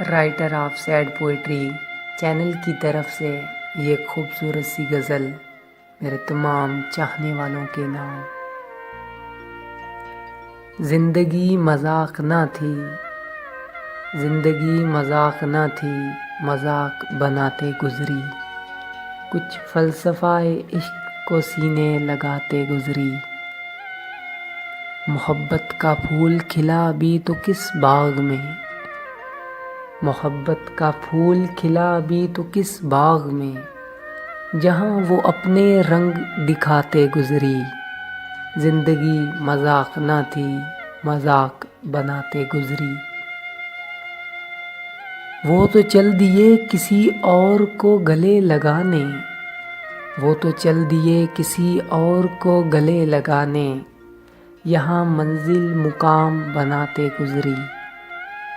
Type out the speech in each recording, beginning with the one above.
Writer of sad poetry channel کی طرف سے یہ خوبصورت سی غزل میرے تمام چاہنے والوں کے نام۔ زندگی مذاق نہ تھی، زندگی مذاق نہ تھی، مذاق بناتے گزری، کچھ فلسفہ عشق کو سینے لگاتے گزری۔ محبت کا پھول کھلا بھی تو کس باغ میں، محبت کا پھول کھلا بھی تو کس باغ میں، جہاں وہ اپنے رنگ دکھاتے گزری۔ زندگی مذاق نہ تھی، مذاق بناتے گزری۔ وہ تو چل دیے کسی اور کو گلے لگانے، وہ تو چل دیے کسی اور کو گلے لگانے، یہاں منزل مقام بناتے گزری۔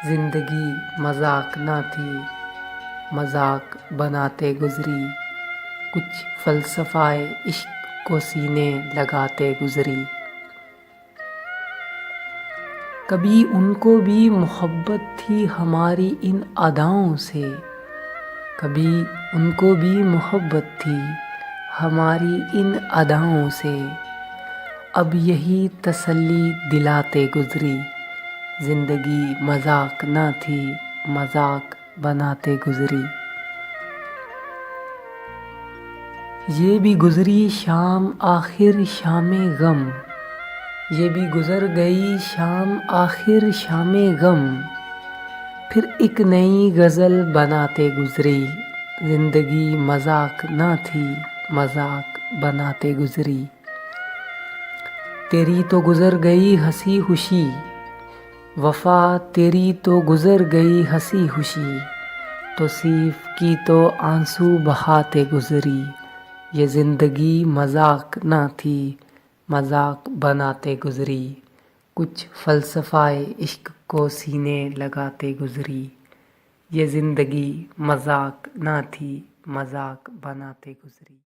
زندگی مذاق نہ تھی، مذاق بناتے گزری، کچھ فلسفہ عشق کو سینے لگاتے گزری۔ کبھی ان کو بھی محبت تھی ہماری ان اداؤں سے، کبھی ان کو بھی محبت تھی ہماری ان اداؤں سے، اب یہی تسلی دلاتے گزری۔ زندگی مذاق نہ تھی، مذاق بناتے گزری۔ یہ بھی گزری شام آخر شام غم، یہ بھی گزر گئی شام آخر شام غم، پھر ایک نئی غزل بناتے گزری۔ زندگی مذاق نہ تھی، مذاق بناتے گزری۔ تیری تو گزر گئی ہنسی خوشی وفا، تیری تو گزر گئی ہنسی خوشی، توصیف کی تو آنسو بہاتے گزری۔ یہ زندگی مذاق نہ تھی، مذاق بناتے گزری، کچھ فلسفہ عشق کو سینے لگاتے گزری۔ یہ زندگی مذاق نہ تھی، مذاق بناتے گزری۔